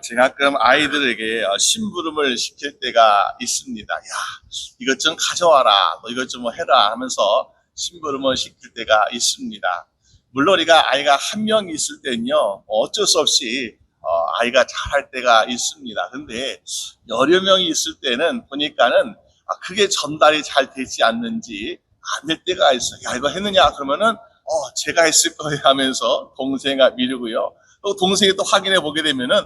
제가 가끔 아이들에게 심부름을 시킬 때가 있습니다. 야, 이것 좀 가져와라, 너 이것 좀 해라 하면서 심부름을 시킬 때가 있습니다. 물론 우리가 아이가 한 명 있을 때는요, 어쩔 수 없이 아이가 잘할 때가 있습니다. 근데 여러 명이 있을 때는 보니까는 그게 전달이 잘 되지 않는지 안 될 때가 있어요. 야, 이거 했느냐? 그러면은 제가 했을 거예요 하면서 동생아 미루고요. 또 동생이 또 확인해 보게 되면은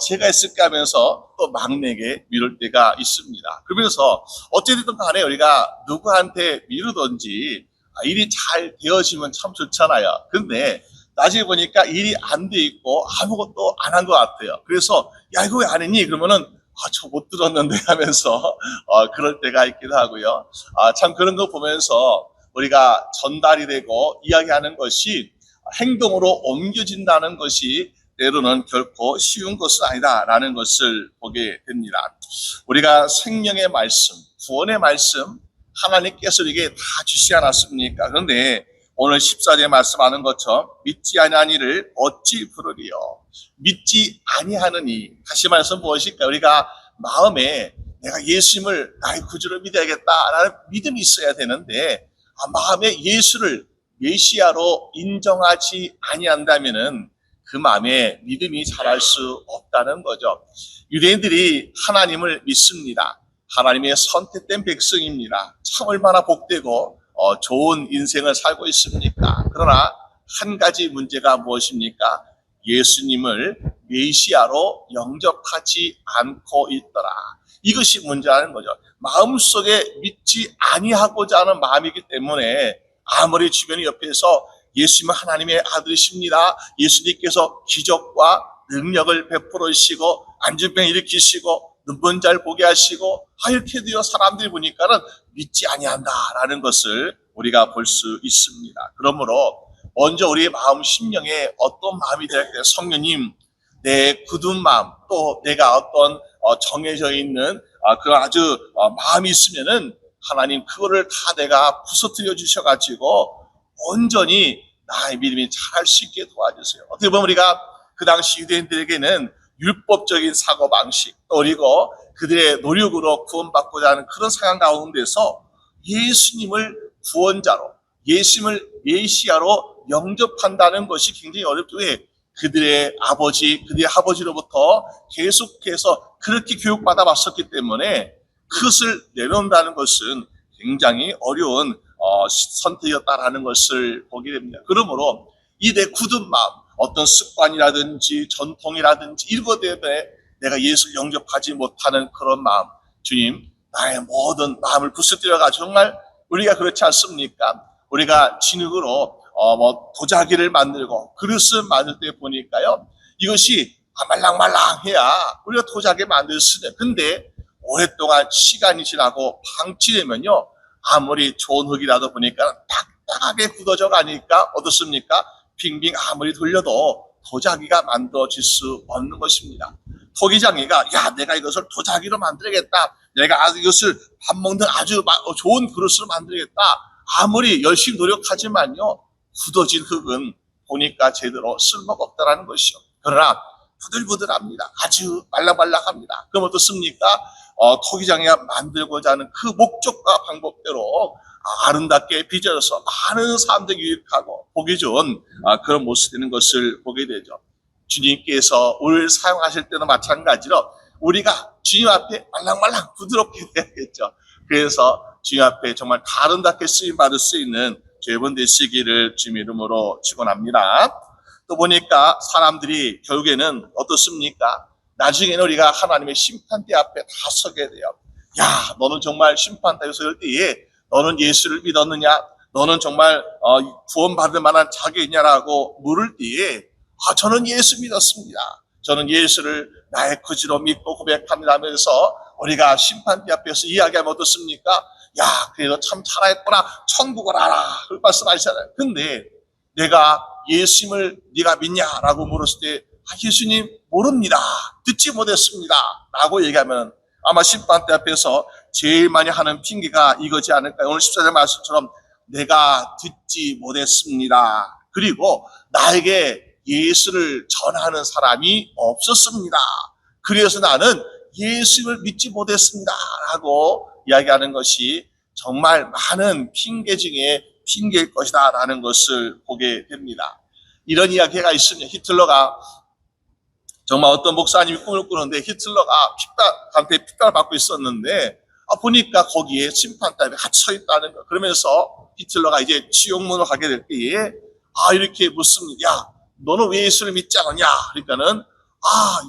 제가 했을까 하면서 또 막내에게 미룰 때가 있습니다. 그러면서 어쨌든 간에 우리가 누구한테 미루든지 일이 잘 되어지면 참 좋잖아요. 근데 나중에 보니까 일이 안 돼 있고 아무것도 안 한 것 같아요. 그래서 야, 이거 왜 안 했니? 그러면은 저 못 들었는데 하면서 그럴 때가 있기도 하고요. 참 그런 거 보면서 우리가 전달이 되고 이야기하는 것이 행동으로 옮겨진다는 것이 때로는 결코 쉬운 것은 아니다라는 것을 보게 됩니다. 우리가 생명의 말씀, 구원의 말씀 하나님께서 우리에게 다 주시지 않았습니까? 그런데 오늘 14절에 말씀하는 것처럼 믿지 아니하는 이를 어찌 부르리요? 믿지 아니하느니, 다시 말해서 무엇일까? 우리가 마음에 내가 예수님을 나의 구주로 믿어야겠다라는 믿음이 있어야 되는데 마음에 예수를 메시아로 인정하지 아니한다면은 그 마음에 믿음이 자랄 수 없다는 거죠. 유대인들이 하나님을 믿습니다. 하나님의 선택된 백성입니다. 참 얼마나 복되고 좋은 인생을 살고 있습니까? 그러나 한 가지 문제가 무엇입니까? 예수님을 메시아로 영접하지 않고 있더라. 이것이 문제라는 거죠. 마음속에 믿지 아니하고자 하는 마음이기 때문에 아무리 주변 옆에서 예수님은 하나님의 아들이십니다. 예수님께서 기적과 능력을 베풀으시고 안진병 일으키시고 눈먼 자를 보게 하시고 이렇게 되어 사람들이 보니까는 믿지 아니한다라는 것을 우리가 볼 수 있습니다. 그러므로 먼저 우리의 마음 심령에 어떤 마음이 될까요? 성령님, 내 굳은 마음, 또 내가 어떤 정해져 있는 그런 아주 마음이 있으면은 하나님 그거를 다 내가 부서뜨려 주셔가지고 온전히 나의 믿음이 자랄 수 있게 도와주세요. 어떻게 보면 우리가 그 당시 유대인들에게는 율법적인 사고방식, 그리고 그들의 노력으로 구원받고자 하는 그런 상황 가운데서 예수님을 구원자로, 예수님을 메시아로 영접한다는 것이 굉장히 어렵죠. 왜? 그들의 아버지, 그들의 아버지로부터 계속해서 그렇게 교육받아 왔었기 때문에 그것을 내놓는다는 것은 굉장히 어려운 선택이었다라는 것을 보게 됩니다. 그러므로 이 내 굳은 마음, 어떤 습관이라든지 전통이라든지 이런 것 때문에 내가 예수를 영접하지 못하는 그런 마음, 주님, 나의 모든 마음을 부서뜨려가지고 정말 우리가 그렇지 않습니까? 우리가 진흙으로 도자기를 만들고 그릇을 만들 때 보니까요, 이것이 말랑말랑해야 우리가 도자기 만들 수 있어요. 근데 오랫동안 시간이 지나고 방치되면요, 아무리 좋은 흙이라도 보니까 딱딱하게 굳어져 가니까 어떻습니까? 빙빙 아무리 돌려도 도자기가 만들어질 수 없는 것입니다. 토기장이가 야, 내가 이것을 도자기로 만들겠다, 내가 이것을 밥 먹는 아주 좋은 그릇으로 만들겠다, 아무리 열심히 노력하지만요, 굳어진 흙은 보니까 제대로 쓸모가 없다라는 것이요. 그러나 부들부들합니다. 아주 말랑말랑합니다. 그럼 어떻습니까? 토기장이가 만들고자 하는 그 목적과 방법대로 아름답게 빚어져서 많은 사람들이 유익하고 보기 좋은 그런 모습이 되는 것을 보게 되죠. 주님께서 우리를 사용하실 때도 마찬가지로 우리가 주님 앞에 말랑말랑 부드럽게 돼야겠죠. 그래서 주님 앞에 정말 아름답게 쓰임받을 수 있는 여러분 되시기를 주님 이름으로 축원합니다. 또 보니까 사람들이 결국에는 어떻습니까? 나중에는 우리가 하나님의 심판대 앞에 다 서게 돼요. 야, 너는 정말 심판대에 설 때에 너는 예수를 믿었느냐? 너는 정말 구원받을 만한 자격이 있냐라고 물을 때에 저는 예수 믿었습니다. 저는 예수를 나의 구주로 믿고 고백합니다 하면서 우리가 심판대 앞에서 이야기하면 어떻습니까? 야, 그래도 참 잘했구나, 천국을 알아, 그걸 말씀하시잖아요. 근데 내가 예수님을 네가 믿냐라고 물었을 때 예수님 모릅니다, 듣지 못했습니다 라고 얘기하면 아마 심판대 앞에서 제일 많이 하는 핑계가 이거지 않을까요? 오늘 14절 말씀처럼 내가 듣지 못했습니다, 그리고 나에게 예수를 전하는 사람이 없었습니다. 그래서 나는 예수를 믿지 못했습니다 라고 이야기하는 것이 정말 많은 핑계 중에 핑계일 것이다 라는 것을 보게 됩니다. 이런 이야기가 있으면 히틀러가 정말 어떤 목사님이 꿈을 꾸는데 히틀러가 강태에 핍박을 받고 있었는데 보니까 거기에 심판단에 갇혀 있다는 거. 그러면서 히틀러가 이제 지옥문으로 가게 될 때에 이렇게 묻습니다. 야, 너는 왜 예수를 믿지 않느냐? 그러니까는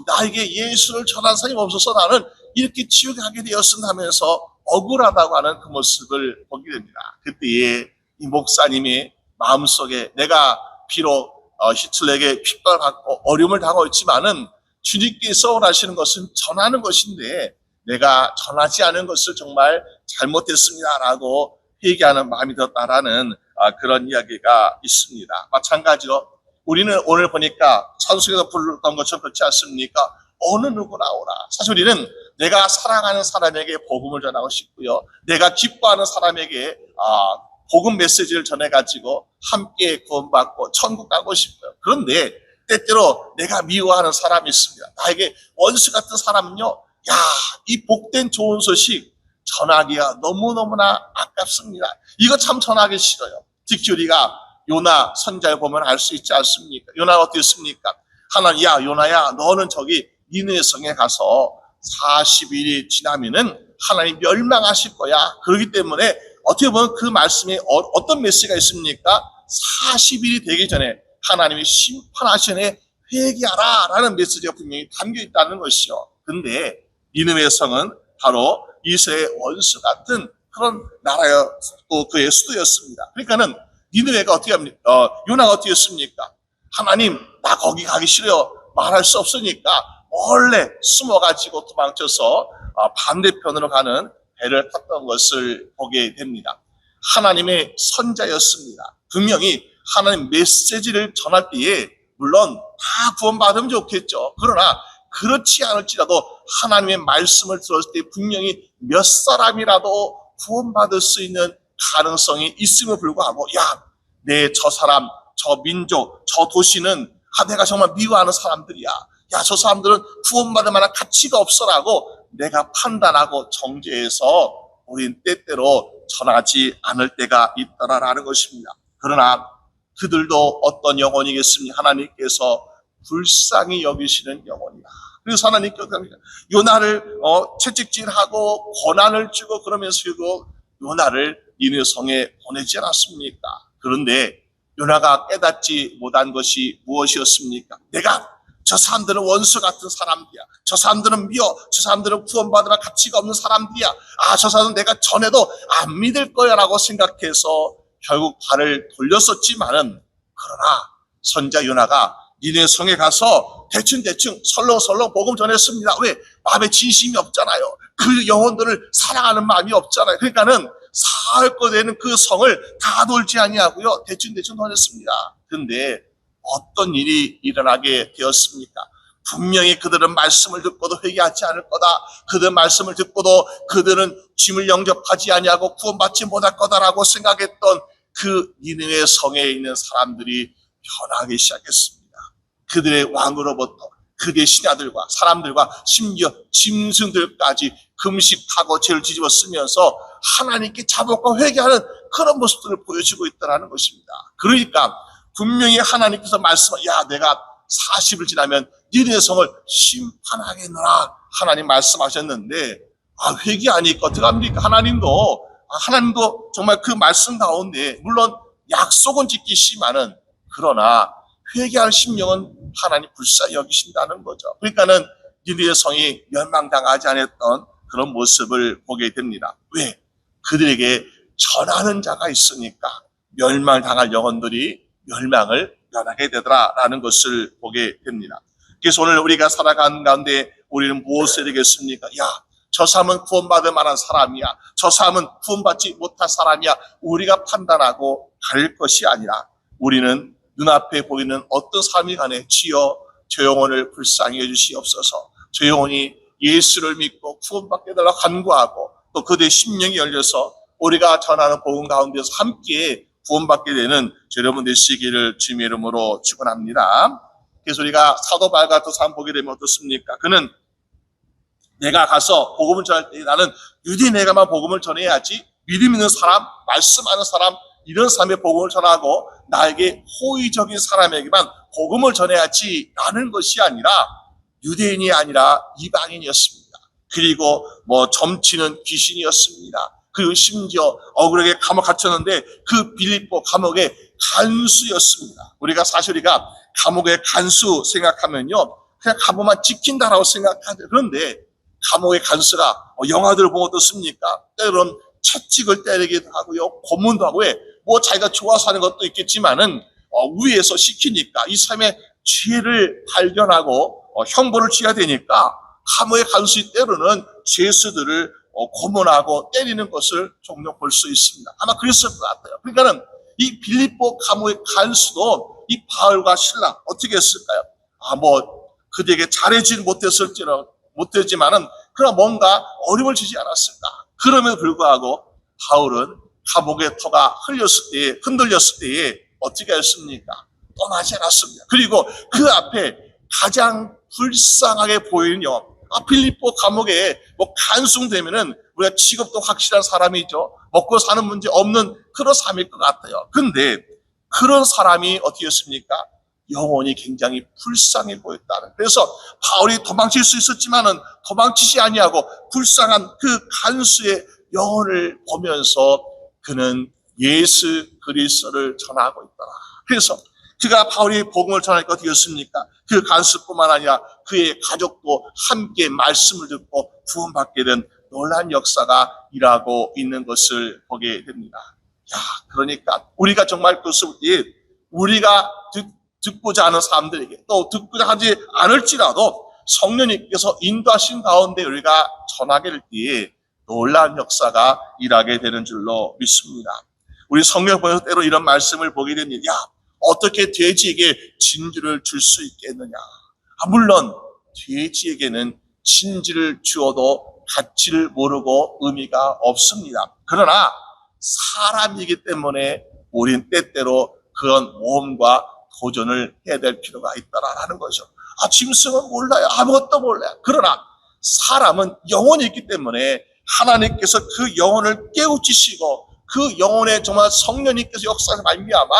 나에게 예수를 전한 사람이 없어서 나는 이렇게 지옥에 가게 되었습니다 하면서 억울하다고 하는 그 모습을 보게 됩니다. 그때에 이 목사님의 마음속에 내가 비록 히틀러에게 핍박을 받고 어려움을 당하고 있지만은 주님께서 원하시는 것은 전하는 것인데 내가 전하지 않은 것을 정말 잘못했습니다라고 회개하는 마음이 들었다라는 그런 이야기가 있습니다. 마찬가지로 우리는 오늘 보니까 찬송에서 불렀던 것처럼 그렇지 않습니까? 어느 누구나 오라. 사실 우리는 내가 사랑하는 사람에게 복음을 전하고 싶고요. 내가 기뻐하는 사람에게 복음 메시지를 전해가지고 함께 구원받고 천국 가고 싶어요. 그런데 때때로 내가 미워하는 사람이 있습니다. 나에게 원수 같은 사람은요. 이 복된 좋은 소식 전하기가 너무너무나 아깝습니다. 이거 참 전하기 싫어요. 특히 우리가 요나 선자를 보면 알 수 있지 않습니까? 요나가 어떻게 했습니까? 하나님, 야 요나야 너는 저기 니느웨 성에 가서 40일이 지나면은 하나님 멸망하실 거야. 그렇기 때문에 어떻게 보면 그 말씀에 어떤 메시지가 있습니까? 40일이 되기 전에 하나님이 심판하시네 회개하라 라는 메시지가 분명히 담겨 있다는 것이요. 근데 니느웨 성은 바로 이스라엘의 원수 같은 그런 나라였고 그의 수도였습니다. 그러니까는 니느웨가 어떻게 합니까? 요나가 어떻게 했습니까? 하나님 나 거기 가기 싫어요. 말할 수 없으니까 원래 숨어가지고 도망쳐서 반대편으로 가는 배를 탔던 것을 보게 됩니다. 하나님의 선자였습니다. 분명히 하나님 메시지를 전할 때에 물론 다 구원받으면 좋겠죠. 그러나 그렇지 않을지라도 하나님의 말씀을 들었을 때 분명히 몇 사람이라도 구원받을 수 있는 가능성이 있음을 불구하고 저 사람, 저 민족, 저 도시는 내가 정말 미워하는 사람들이야. 저 사람들은 구원받을 만한 가치가 없어라고 내가 판단하고 정죄해서 우린 때때로 전하지 않을 때가 있더라라는 것입니다. 그러나 그들도 어떤 영혼이겠습니까? 하나님께서 불쌍히 여기시는 영혼이다. 그래서 하나님께서 요나를 채찍질하고 고난을 주고 그러면서 요나를 니느웨 성에 보내지 않았습니까? 그런데 요나가 깨닫지 못한 것이 무엇이었습니까? 내가 저 사람들은 원수 같은 사람들이야. 저 사람들은 저 사람들은 구원받으라 가치가 없는 사람들이야. 저 사람은 내가 전해도 안 믿을 거야 라고 생각해서 결국 발을 돌렸었지만은 그러나 선자 요나가 니느웨 성에 가서 대충 설렁설렁 복음 전했습니다. 왜? 마음에 진심이 없잖아요. 그 영혼들을 사랑하는 마음이 없잖아요. 그러니까는 사할 거 되는 그 성을 다 돌지 아니하고요. 대충 전했습니다. 근데 어떤 일이 일어나게 되었습니까? 분명히 그들은 말씀을 듣고도 회개하지 않을 거다. 그들 말씀을 듣고도 그들은 짐을 영접하지 아니하고 구원받지 못할 거다라고 생각했던 그 니느웨 성에 있는 사람들이 변하기 시작했습니다. 그들의 왕으로부터 그들의 신하들과 사람들과 심지어 짐승들까지 금식하고 죄를 뒤집어 쓰면서 하나님께 자복과 회개하는 그런 모습들을 보여주고 있다는 것입니다. 그러니까 분명히 하나님께서 내가 40일 지나면 니느웨 성을 심판하겠노라 하나님 말씀하셨는데 회개하니까 어떡합니까? 하나님도 정말 그 말씀 가운데 물론 약속은 지키시지만은 그러나 회개할 심령은 하나님 불쌍히 여기신다는 거죠. 그러니까는 니느웨 성이 멸망당하지 않았던 그런 모습을 보게 됩니다. 왜? 그들에게 전하는 자가 있으니까 멸망당할 영혼들이 멸망을 면하게 되더라라는 것을 보게 됩니다. 그래서 오늘 우리가 살아가는 가운데 우리는 무엇을 되겠습니까? 저 사람은 구원받을 만한 사람이야. 저 사람은 구원받지 못할 사람이야. 우리가 판단하고 가릴 것이 아니라 우리는 눈앞에 보이는 어떤 삶이 간에 주여 저 영혼을 불쌍히 해주시옵소서. 저 영혼이 예수를 믿고 구원받게 달라고 간구하고 또 그들의 심령이 열려서 우리가 전하는 복음 가운데서 함께 구원받게 되는 여러분 되시기를 주님의 이름으로 축원합니다. 그래서 우리가 사도 바울 같은 사람 보게 되면 어떻습니까? 그는 내가 가서 복음을 전할 때 나는 유대 내가만 복음을 전해야지, 믿음 있는 사람, 말씀하는 사람, 이런 사람의 복음을 전하고 나에게 호의적인 사람에게만 복음을 전해야지 라는 것이 아니라 유대인이 아니라 이방인이었습니다. 그리고 점치는 귀신이었습니다. 그리고 심지어 억울하게 감옥 갇혔는데 그 빌립보 감옥의 간수였습니다. 우리가 감옥의 간수 생각하면요, 그냥 감옥만 지킨다라고 생각하죠. 그런데 감옥의 간수가 영화들을 보면 어떻습니까? 때로는 채찍을 때리기도 하고요, 고문도 하고, 자기가 좋아서 하는 것도 있겠지만은 위에서 시키니까 이 사람의 죄를 발견하고 형벌을 줘야 되니까 감옥의 간수의 때로는 죄수들을 고문하고 때리는 것을 종종 볼 수 있습니다. 아마 그랬을 것 같아요. 그러니까는 이 빌립보 감옥의 간수도 이 바울과 실라 어떻게 했을까요? 그들에게 잘해주지 못했지만은 그러나 뭔가 어려움을 주지 않았을까? 그럼에도 불구하고 바울은 감옥의 터가 흔들렸을 때에 어떻게 했습니까? 떠나지 않았습니다. 그리고 그 앞에 가장 불쌍하게 보이는요, 빌립보 감옥에 간수되면은 우리가 직업도 확실한 사람이죠. 먹고 사는 문제 없는 그런 삶일 것 같아요. 근데 그런 사람이 어떻게 했습니까? 영혼이 굉장히 불쌍해 보였다는. 그래서 바울이 도망칠 수 있었지만은 도망치지 아니하고 불쌍한 그 간수의 영혼을 보면서 그는 예수 그리스도를 전하고 있더라. 그래서 그가 바울이 복음을 전하니까 어떻게 했습니까? 그 간수뿐만 아니라 그의 가족도 함께 말씀을 듣고 구원받게 된 놀라운 역사가 일하고 있는 것을 보게 됩니다. 그러니까 우리가 정말 우리가 듣고자 하는 사람들에게, 또 듣고자 하지 않을지라도 성령님께서 인도하신 가운데 우리가 전하게 될 때에 놀라운 역사가 일하게 되는 줄로 믿습니다. 우리 성경 보면서 때로 이런 말씀을 보게 됩니다. 어떻게 돼지에게 진주를 줄 수 있겠느냐? 물론 돼지에게는 진주를 주어도 가치를 모르고 의미가 없습니다. 그러나 사람이기 때문에 우린 때때로 그런 모험과 도전을 해야 될 필요가 있다라는 거죠. 짐승은 몰라요. 아무것도 몰라요. 그러나 사람은 영혼이 있기 때문에 하나님께서 그 영혼을 깨우치시고 그 영혼에 정말 성령님께서 역사를 말미암아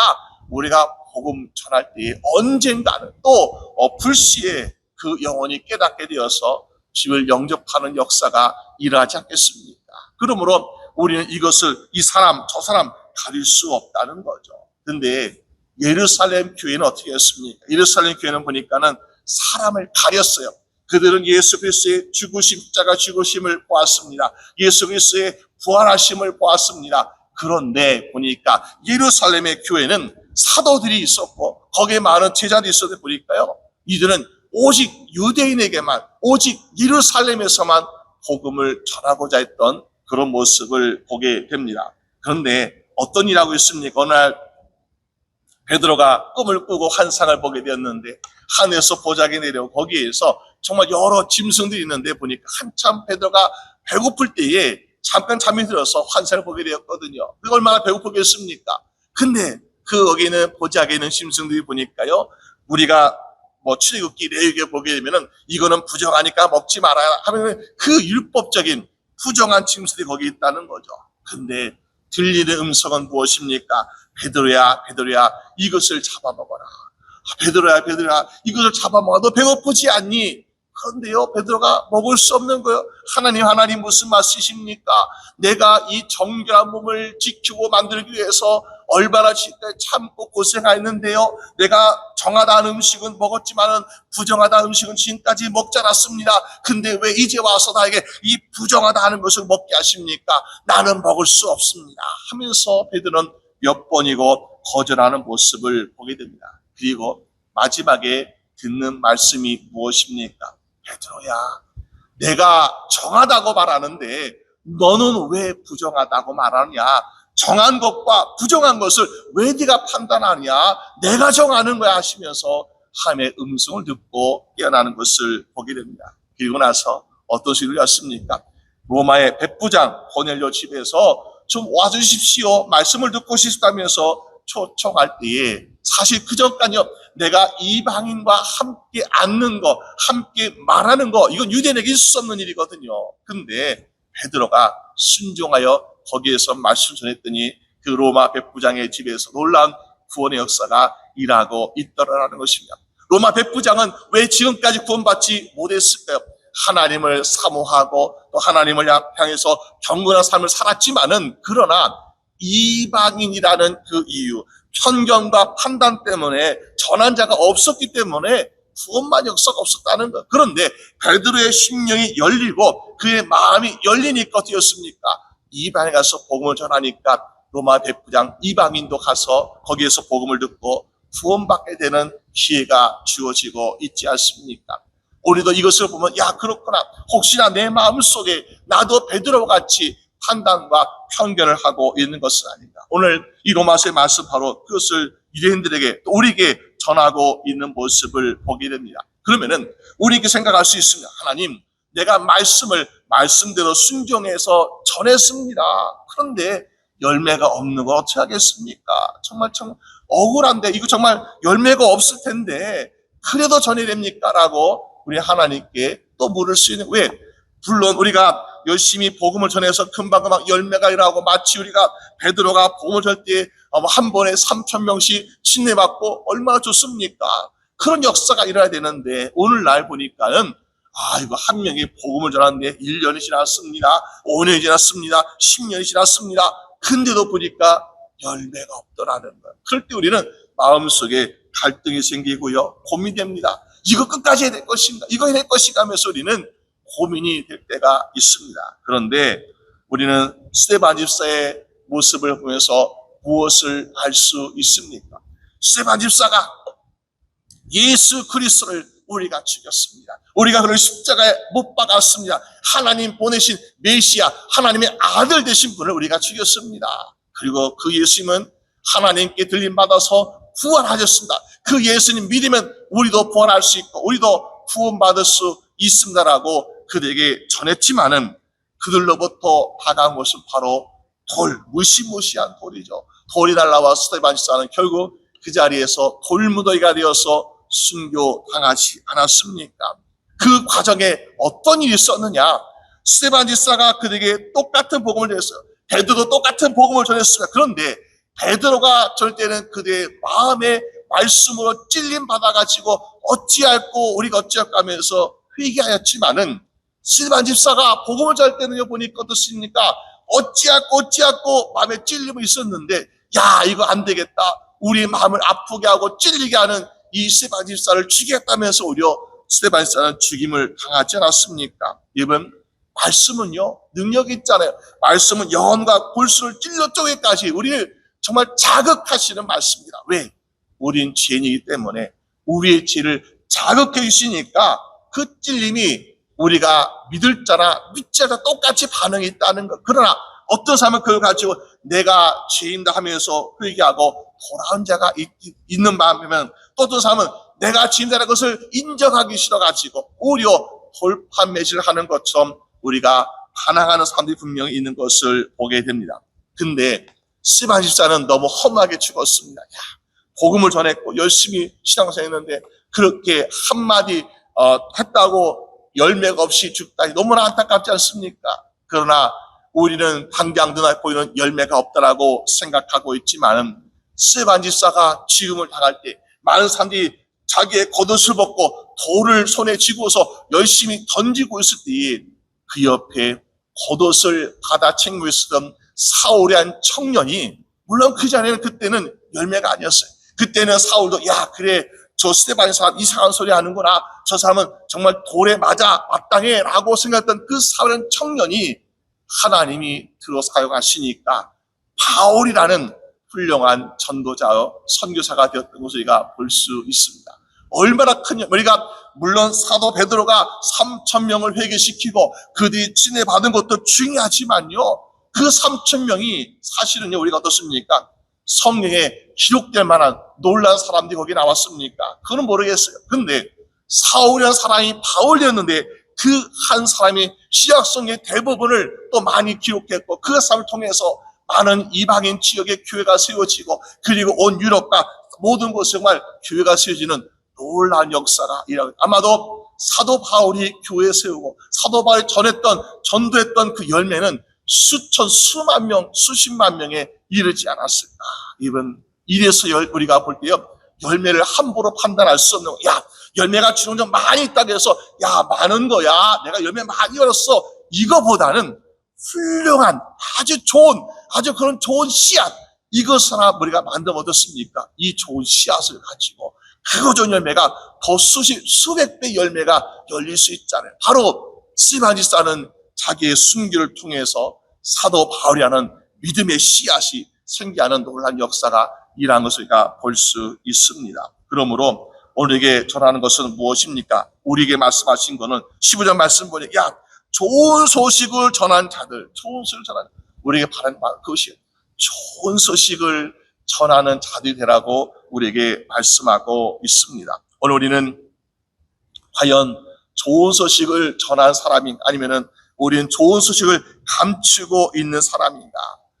우리가 복음 전할 때 언젠가는 또 불시에 그 영혼이 깨닫게 되어서 주를 영접하는 역사가 일하지 않겠습니까? 그러므로 우리는 이 사람 저 사람 가릴 수 없다는 거죠. 근데 예루살렘 교회는 어떻게 했습니까? 예루살렘 교회는 보니까는 사람을 가렸어요. 그들은 예수 그리스도의 십자가 죽으심을 보았습니다. 예수 그리스도의 부활하심을 보았습니다. 그런데 보니까 예루살렘의 교회는 사도들이 있었고 거기에 많은 제자들이 있었는데 보니까요, 이들은 오직 유대인에게만, 오직 예루살렘에서만 복음을 전하고자 했던 그런 모습을 보게 됩니다. 그런데 어떤 일하고 있습니까? 어느 날 베드로가 꿈을 꾸고 환상을 보게 되었는데 하늘에서 보자기 내려오고 거기에서 정말 여러 짐승들이 있는데 보니까 한참 베드로가 배고플 때에 잠깐 잠이 들어서 환상을 보게 되었거든요. 그게 얼마나 배고프겠습니까? 근데 거기는 보자기에 있는 짐승들이 보니까요, 우리가 출애굽기 레위기에 보게 되면은 이거는 부정하니까 먹지 말아야 하면 그 율법적인 부정한 짐승들이 거기 있다는 거죠. 근데 들리는 음성은 무엇입니까? 베드로야, 베드로야, 이것을 잡아먹어라. 베드로야, 베드로야, 이것을 잡아먹어. 너 배고프지 않니? 그런데요, 베드로가 먹을 수 없는 거예요. 하나님 무슨 말씀이십니까? 내가 이 정결한 몸을 지키고 만들기 위해서 얼마나 참고 고생했는데요. 내가 정하다는 음식은 먹었지만은 부정하다는 음식은 지금까지 먹지 않았습니다. 근데 왜 이제 와서 나에게 이 부정하다는 것을 먹게 하십니까? 나는 먹을 수 없습니다. 하면서 베드로는 몇 번이고 거절하는 모습을 보게 됩니다. 그리고 마지막에 듣는 말씀이 무엇입니까? 베드로야, 내가 정하다고 말하는데 너는 왜 부정하다고 말하느냐? 정한 것과 부정한 것을 왜 네가 판단하냐? 내가 정하는 거야 하시면서 하나님의 음성을 듣고 깨어나는 것을 보게 됩니다. 그리고 나서 어떤 식으로 했습니까? 로마의 백부장 고넬료 집에서 좀 와주십시오. 말씀을 듣고 싶다면서 초청할 때에 사실 그전까지요 내가 이방인과 함께 앉는 거, 함께 말하는 거, 이건 유대인에게 있을 수 없는 일이거든요. 근데 베드로가 순종하여 거기에서 말씀 전했더니 그 로마 백부장의 집에서 놀라운 구원의 역사가 일하고 있더라라는 것입니다. 로마 백부장은 왜 지금까지 구원받지 못했을까요? 하나님을 사모하고 또 하나님을 향해서 경건한 삶을 살았지만은, 그러나 이방인이라는 그 이유, 편견과 판단 때문에 전한 자가 없었기 때문에 구원만 역사가 없었다는 것. 그런데 베드로의 심령이 열리고 그의 마음이 열리니까 어떻습니까? 이방에 가서 복음을 전하니까 로마 백부장 이방인도 가서 거기에서 복음을 듣고 구원받게 되는 기회가 주어지고 있지 않습니까? 우리도 이것을 보면 야 그렇구나, 혹시나 내 마음속에 나도 베드로와 같이 판단과 편견을 하고 있는 것은 아닌가. 오늘 이 로마서의 말씀 바로 그것을 유대인들에게 또 우리에게 전하고 있는 모습을 보게 됩니다. 그러면은 우리에게 생각할 수 있습니다. 하나님, 내가 말씀을 말씀대로 순종해서 전했습니다. 그런데 열매가 없는 걸 어떻게 하겠습니까? 정말 억울한데, 이거 정말 열매가 없을 텐데 그래도 전해야 됩니까? 라고 우리 하나님께 또 물을 수 있는. 왜? 물론 우리가 열심히 복음을 전해서 금방금방 열매가 일어나고, 마치 우리가 베드로가 복음을 전 때 한 번에 3,000명씩 침례받고 얼마나 좋습니까? 그런 역사가 일어나야 되는데, 오늘날 보니까는 이거 한 명이 복음을 전하는데 1년이 지났습니다, 5년이 지났습니다, 10년이 지났습니다. 근데도 보니까 열매가 없더라는 거예요. 그럴 때 우리는 마음속에 갈등이 생기고요, 고민됩니다. 이거 끝까지 해야 될 것인가, 이거 해야 될 것인가 하면서 우리는 고민이 될 때가 있습니다. 그런데 우리는 스데반 집사의 모습을 보면서 무엇을 알 수 있습니까? 스데반 집사가 예수 그리스도를 우리가 죽였습니다. 우리가 그를 십자가에 못 박았습니다. 하나님 보내신 메시아, 하나님의 아들 되신 분을 우리가 죽였습니다. 그리고 그 예수님은 하나님께 들림받아서 구원하셨습니다. 그 예수님 믿으면 우리도 구원할 수 있고 우리도 구원받을 수 있습니다라고 그들에게 전했지만은, 그들로부터 다가온 것은 바로 무시무시한 돌이죠. 돌이 날라와 스데반 집사는 결국 그 자리에서 돌무더기가 되어서 순교당하지 않았습니까? 그 과정에 어떤 일이 있었느냐? 스데반 집사가 그들에게 똑같은 복음을 전했어요. 베드로도 똑같은 복음을 전했습니다. 그런데 베드로가 절 때는 그들의 마음에 말씀으로 찔림 받아가지고 어찌할꼬 우리가 어찌할까 하면서 회개하였지만은, 스데반 집사가 복음을 전할 때는요 보니까 어떻습니까? 어찌할꼬 마음에 찔림이 있었는데, 야 이거 안 되겠다, 우리 마음을 아프게 하고 찔리게 하는 이 스데반 집사를 죽이겠다면서 오히려 스데반 집사는 죽임을 당하지 않았습니까? 여러분, 말씀은요 능력이 있잖아요. 말씀은 영혼과 골수를 찔러 쪼개까지 우리를 정말 자극하시는 말씀입니다. 왜? 우린 죄인이기 때문에 우리의 죄를 자극해 주시니까 그 찔림이 우리가 믿을 자나 믿지 않아 똑같이 반응이 있다는 것. 그러나 어떤 사람은 그걸 가지고 내가 죄인다 하면서 회개하고 돌아온 자가 있는 반면에, 또 어떤 사람은 내가 죄인다는 것을 인정하기 싫어가지고 오히려 돌판매질을 하는 것처럼 우리가 반항하는 사람들이 분명히 있는 것을 보게 됩니다. 근데 스데반 집사는 너무 험하게 죽었습니다. 복음을 전했고 열심히 신앙생활했는데 그렇게 한마디 했다고 열매가 없이 죽다니 너무나 안타깝지 않습니까? 그러나 우리는 당장 눈앞에 보이는 열매가 없다라고 생각하고 있지만, 스데반 집사가 죽음을 당할 때 많은 사람들이 자기의 겉옷을 벗고 돌을 손에 쥐고서 열심히 던지고 있을 때 그 옆에 겉옷을 받아 챙기고 있었던 사울이란 청년이, 물론 그 자리에는 그때는 열매가 아니었어요. 그때는 사울도 야 그래 저 스데반의 사람 이상한 소리 하는구나, 저 사람은 정말 돌에 맞아 마땅해 라고 생각했던 그 사울이란 청년이 하나님이 들어 사용하시니까 바울이라는 훌륭한 전도자와 선교사가 되었던 것을 우리가 볼 수 있습니다. 얼마나 큰, 우리가 물론 사도 베드로가 3,000명을 회개시키고 그들이 진해받은 것도 중요하지만요, 그 3,000명이 사실은요 우리가 어떻습니까? 성경에 기록될 만한 놀라운 사람들이 거기 나왔습니까? 그건 모르겠어요. 근데 사울이라는 사람이 바울이었는데 그 한 사람이 신약성의 대부분을 또 많이 기록했고 그 사람을 통해서 많은 이방인 지역의 교회가 세워지고 그리고 온 유럽과 모든 곳에 정말 교회가 세워지는 놀라운 역사가 일어나고 아마도 사도 바울이 교회 세우고 사도 바울이 전도했던 그 열매는 수천, 수만 명, 수십만 명에 이르지 않았을까. 이래서 우리가 볼 때요, 열매를 함부로 판단할 수 없는 거야. 야, 열매가 주렁주렁 많이 있다고 해서 야, 많은 거야. 내가 열매 많이 열었어. 이거보다는 훌륭한 아주 그런 좋은 씨앗, 이것을 하나 우리가 만들어 얻었습니까? 이 좋은 씨앗을 가지고 그 좋은 열매가 더 수백 배 열매가 열릴 수 있잖아요. 바로 스티반 집사는 자기의 순교를 통해서 사도 바울이라는 믿음의 씨앗이 생기하는 놀라운 역사가 일어난 것을 우리가 볼 수 있습니다. 그러므로 오늘에게 전하는 것은 무엇입니까? 우리에게 말씀하신 것은 15절 말씀 보니 야, 좋은 소식을 전한 자들, 우리에게 바라는 그것이에요. 좋은 소식을 전하는 자들이 되라고 우리에게 말씀하고 있습니다. 오늘 우리는 과연 좋은 소식을 전한 사람인가, 아니면은 우리는 좋은 소식을 감추고 있는 사람인가?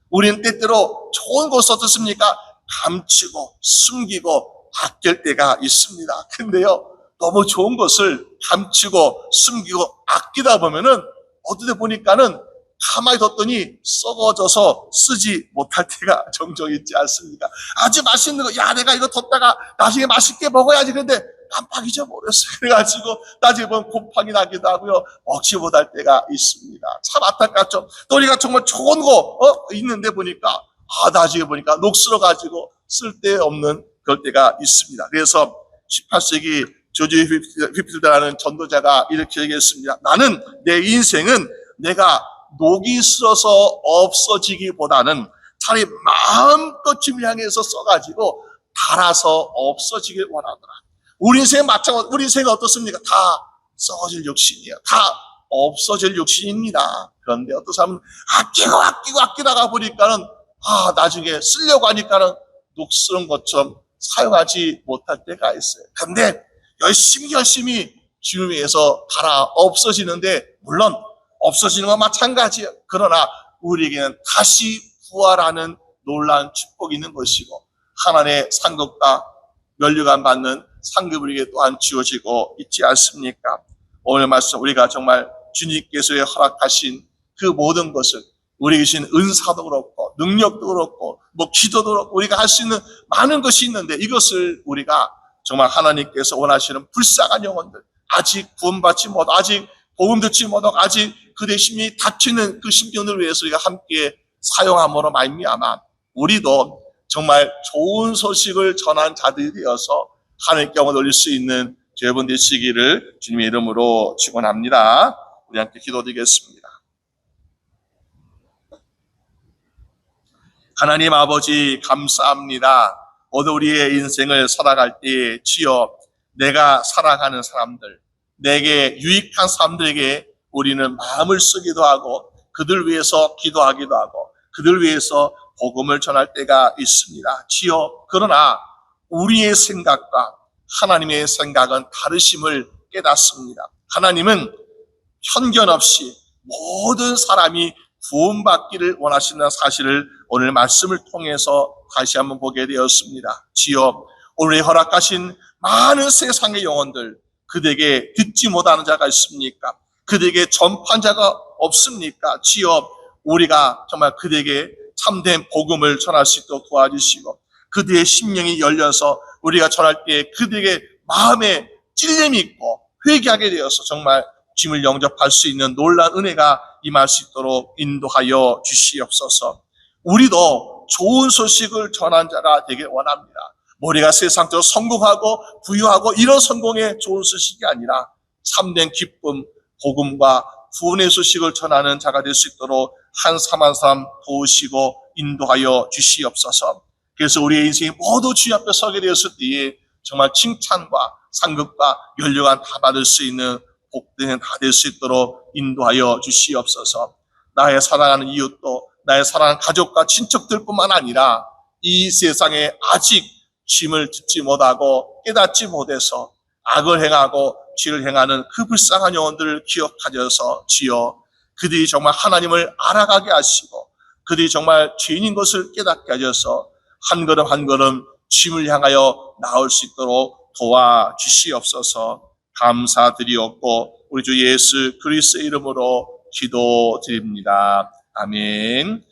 우리는 때때로 좋은 것을 어떻습니까? 감추고 숨기고 아낄 때가 있습니다. 근데요, 너무 좋은 것을 감추고 숨기고 아끼다 보면은 어떻게 보니까는 가만히 뒀더니 썩어져서 쓰지 못할 때가 종종 있지 않습니까? 아주 맛있는 거, 야, 내가 이거 뒀다가 나중에 맛있게 먹어야지. 근데 깜빡 잊어버렸어요. 그래가지고 나중에 보면 곰팡이 나기도 하고요, 먹지 못할 때가 있습니다. 참 안타깝죠. 또 우리가 정말 좋은 거 있는데 보니까 나중에 보니까 녹슬어가지고 쓸데없는 그럴 때가 있습니다. 그래서 18세기 조지 휘필드라는 전도자가 이렇게 얘기했습니다. 나는 내 인생은 내가 녹이 슬어서 없어지기보다는 차라리 마음껏 주님을 향해서 써가지고 달아서 없어지길 원하더라. 우리 인생은 마찬가지로 우리 인생은 어떻습니까? 다 썩어질 욕심이에요. 다 없어질 욕심입니다. 그런데 어떤 사람은 아끼다가 보니까는 나중에 쓰려고 하니까는 녹슬은 것처럼 사용하지 못할 때가 있어요. 그런데 열심히 주님 위해서 달아 없어지는데, 물론 없어지는 건 마찬가지예요. 그러나 우리에게는 다시 부활하는 놀라운 축복이 있는 것이고, 하나님의 상급과 면류관 받는 상급이 우리에게 또한 주어지고 있지 않습니까? 오늘 말씀 우리가 정말 주님께서 허락하신 그 모든 것을, 우리에게 주신 은사도 그렇고 능력도 그렇고 기도도 그렇고 우리가 할 수 있는 많은 것이 있는데, 이것을 우리가 정말 하나님께서 원하시는 불쌍한 영혼들, 아직 구원받지 못하고 아직 복음 듣지 못하고 아직 그들의 심령이 닫히는 그 심령을 위해서 우리가 함께 사용함으로 말미암아 우리도 정말 좋은 소식을 전한 자들이 되어서 하나님께 영광을 올릴 수 있는 여러분 되시기를 주님의 이름으로 축원합니다. 우리 함께 기도드리겠습니다. 하나님 아버지, 감사합니다. 오늘 우리의 인생을 살아갈 때 주여, 내가 살아가는 사람들, 내게 유익한 사람들에게 우리는 마음을 쓰기도 하고 그들 위해서 기도하기도 하고 그들 위해서 복음을 전할 때가 있습니다. 주여, 그러나 우리의 생각과 하나님의 생각은 다르심을 깨닫습니다. 하나님은 편견 없이 모든 사람이 구원받기를 원하시는 사실을 오늘 말씀을 통해서 다시 한번 보게 되었습니다. 주여, 오늘 허락하신 많은 세상의 영혼들, 그들에게 듣지 못하는 자가 있습니까? 그들에게 전파한 자가 없습니까? 주여, 우리가 정말 그들에게 참된 복음을 전할 수 있도록 도와주시고 그들의 심령이 열려서 우리가 전할 때 그들에게 마음에 찔림이 있고 회개하게 되어서 정말 주님을 영접할 수 있는 놀라운 은혜가 임할 수 있도록 인도하여 주시옵소서. 우리도 좋은 소식을 전한 자가 되길 원합니다. 우리가 세상적으로 성공하고 부유하고 이런 성공의 좋은 소식이 아니라 참된 기쁨, 복음과 구원의 소식을 전하는 자가 될 수 있도록 한 사람 한 사람 도우시고 인도하여 주시옵소서. 그래서 우리의 인생이 모두 주님 앞에 서게 되었을 때에 정말 칭찬과 상급과 연료가 다 받을 수 있는 복들은 다 될 수 있도록 인도하여 주시옵소서. 나의 사랑하는 이웃도, 나의 사랑하는 가족과 친척들뿐만 아니라 이 세상에 아직 주님을 듣지 못하고 깨닫지 못해서 악을 행하고 죄를 행하는 그 불쌍한 영혼들을 기억하셔서 주여, 그들이 정말 하나님을 알아가게 하시고 그들이 정말 죄인인 것을 깨닫게 하셔서 한 걸음 한 걸음 주님을 향하여 나올 수 있도록 도와주시옵소서. 감사드리옵고 우리 주 예수 그리스도의 이름으로 기도드립니다. 아멘.